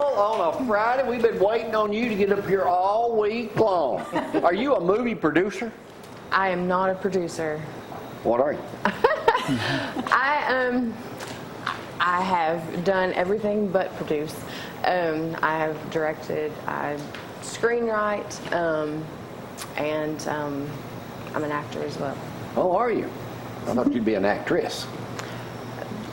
On a Friday, we've been waiting on you to get up here all week long. Are you a movie producer? I am not a producer. What are you? I have done everything but produce. I have directed, I screenwrite, and I'm an actor as well. Oh, are you? I thought you'd be an actress.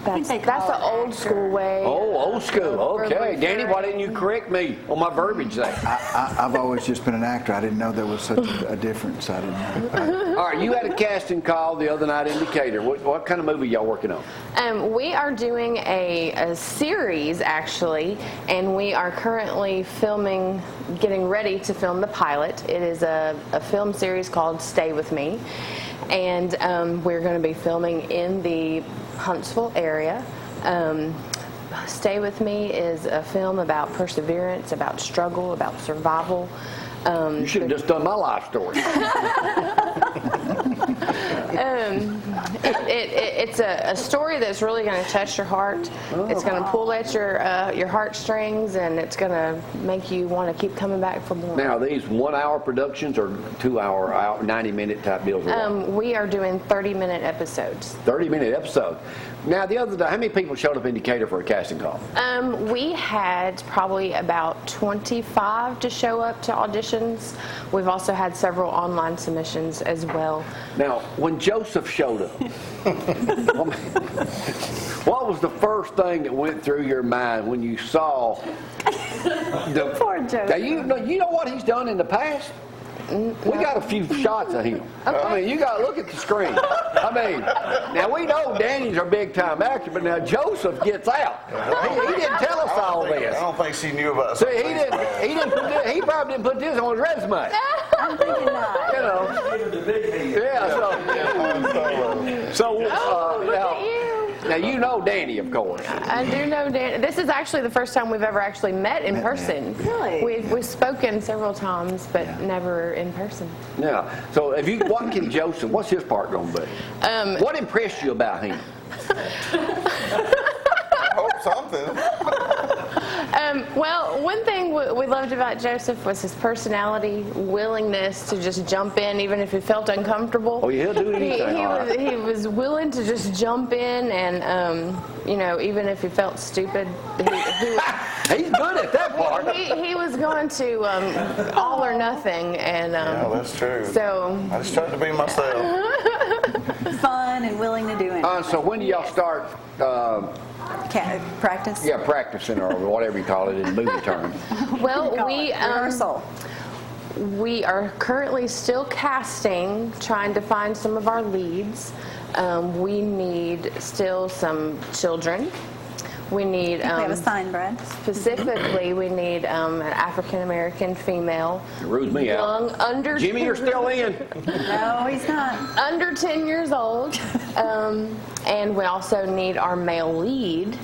That's the old school way. Oh, old school. Okay. Danny, why didn't you correct me on my verbiage there? I've always just been an actor. I didn't know there was such a difference. I didn't know. All right, you had a casting call the other night in Decatur. What kind of movie y'all working on? We are doing a series, actually, and we are currently getting ready to film the pilot. It is a film series called Stay With Me, and we're going to be filming in the Huntsville area. Stay With Me is a film about perseverance, about struggle, about survival. You should have just done my life story. It's a story that's really going to touch your heart. It's going to pull at your heartstrings, and it's going to make you want to keep coming back for more. Now, are these 1 hour productions or 2 hour, 90-minute type deals? We are doing 30-minute episodes. 30-minute episode. Now, the other day, how many people showed up in Decatur for a casting call? We had probably about 25 to show up to auditions. We've also had several online submissions as well. Now, when Joseph showed up, what was the first thing that went through your mind when you saw the... Poor Joseph. Now, you know what he's done in the past? We got a few shots of him. Okay. I mean, you got to look at the screen. I mean, now we know Danny's our big-time actor, but now Joseph gets out. He didn't tell us all this. I don't think she knew about it. See, he probably didn't put this on his resume. I'm thinking not. You know. Yeah. Now you know Danny, of course. I do know Danny. This is actually the first time we've ever actually met in person. Really? We've spoken several times, but never in person. Yeah. So what can Joseph? What's his part going to be? What impressed you about him? I hope something. Well, one thing we loved about Joseph was his personality, willingness to just jump in even if he felt uncomfortable. Oh, yeah, he'll do anything. He was willing to just jump in, and even if he felt stupid, he's good at that part. He was going to all or nothing, and yeah, that's true. So I just tried to be myself. Fun and willing to do it. So when do y'all start? Practice? Yeah, practicing or whatever you call it in movie terms. Well, rehearsal. We are currently still casting, trying to find some of our leads. We need still some children. We need. We have a sign, Brad. Specifically, we need an African-American female. It rules me young, out. under. Jimmy, you're still in. No, he's not. Under 10 years old. And we also need our male lead,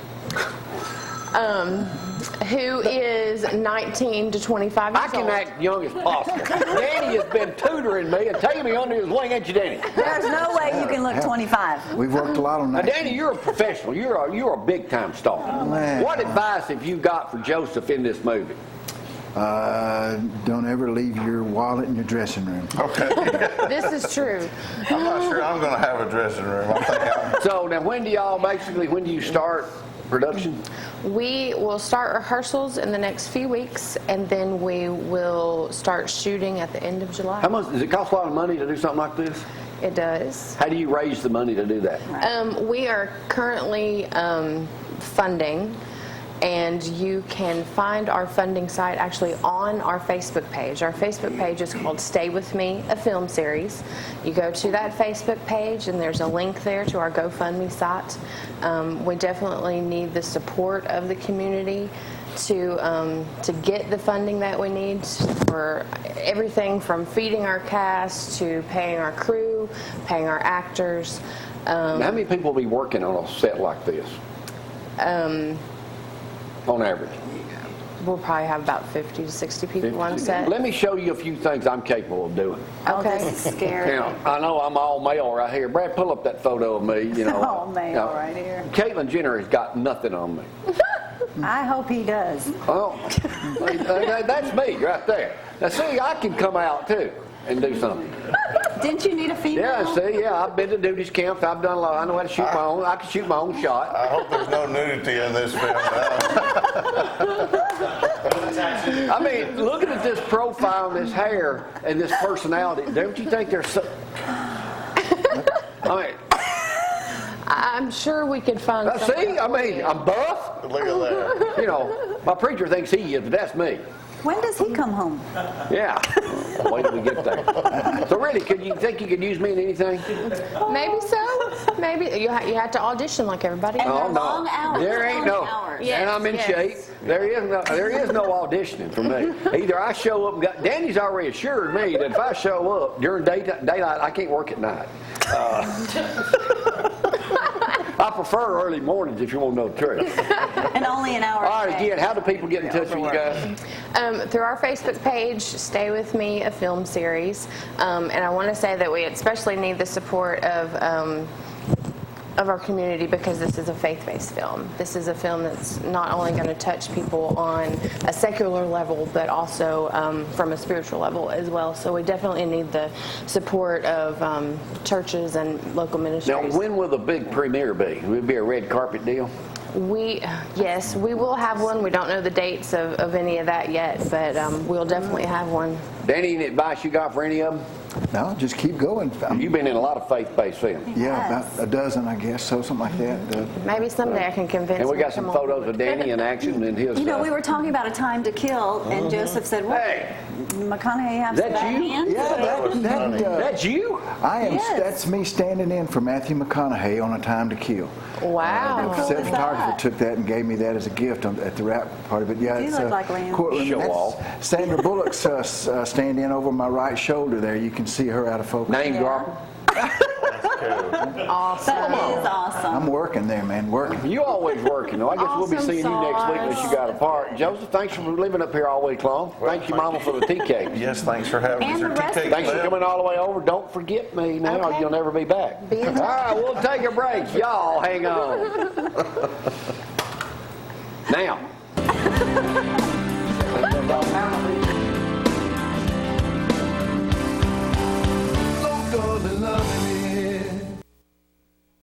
who is 19 to 25 years old. I can act young as possible. Danny has been tutoring me and taking me under his wing, ain't you, Danny? There's no way you can look 25. We've worked a lot on Now, that. Danny, you're a professional. You're a big-time star. Oh, man. What advice have you got for Joseph in this movie? Don't ever leave your wallet in your dressing room. Okay. This is true. I'm not sure I'm going to have a dressing room. I think So now, when do you start production? We will start rehearsals in the next few weeks, and then we will start shooting at the end of July. How much does it cost? A lot of money to do something like this? It does. How do you raise the money to do that? We are currently funding, and you can find our funding site actually on our Facebook page. Our Facebook page is called Stay With Me, a film series. You go to that Facebook page, and there's a link there to our GoFundMe site. We definitely need the support of the community to get the funding that we need for everything from feeding our cast to paying our crew, paying our actors. How many people will be working on a set like this? On average? We'll probably have about 50 to 60 people on set. Let me show you a few things I'm capable of doing. Oh, Okay. this is scary. Now, I know I'm all male right here. Brad, pull up that photo of me. All male right here. Caitlyn Jenner has got nothing on me. I hope he does. Well, that's me right there. Now, see, I can come out too and do something. Didn't you need a female? Yeah, see, I've been to duties camps. I've done a lot. I know how to shoot my own. I can shoot my own shot. I hope there's no nudity in this film now. I mean, looking at this profile and this hair and this personality, don't you think there's so... I mean, I'm sure we could find something. see, I mean, I'm buff. Look at that. You know, my preacher thinks he is, but that's me. When does he come home? Yeah. Wait till we get there. So really, you think you could use me in anything? Maybe so. Maybe you have to audition like everybody. And Oh, they're no. long hours. There ain't no. Hours. Yes, And I'm in yes. shape. There is no auditioning for me. Either I show up. Danny's already assured me that if I show up during daylight, I can't work at night. I prefer early mornings if you want to know the truth. And only an hour. All right, again, how do people get in touch with you guys? Through our Facebook page, Stay With Me, a film series. And I want to say that we especially need the support of our community because this is a faith-based film. This is a film that's not only going to touch people on a secular level, but also from a spiritual level as well. So we definitely need the support of churches and local ministries. Now, when will the big premiere be? Will it be a red carpet deal? Yes, we will have one. We don't know the dates of any of that yet, but we'll definitely have one. Danny, any advice you got for any of them? No, just keep going. You've been in a lot of faith-based films. Yeah, Yes. about a dozen, I guess, so something like that. Maybe someday I can convince And we him got to some come on. photos of Danny in action and his. You know, we were talking about A Time to Kill, and Joseph said, "What? Hey, McConaughey has That bad you? hands?" that's you? I am. Yes. That's me standing in for Matthew McConaughey on A Time to Kill. Wow. cool The is photographer that? took that and gave me that as a gift at the wrap party. But yeah, You it's look like Liam. courtroom. Show That's off. Sandra Bullock's stand in over my right shoulder there. You can see her out of focus. Name drop. Awesome. That is awesome. I'm working there, man. Working. You always working, though. I guess we'll be Awesome seeing you next week unless sauce. you got a part. Joseph, thanks for living up here all week long. Thank you, Mama, for the tea cake. Yes, thanks for having And us. Your the rest tea of cake Thanks for left. coming all the way over. Don't forget me now, or Okay. you'll never be back. Be in All right, we'll take a break. Y'all hang on. Now.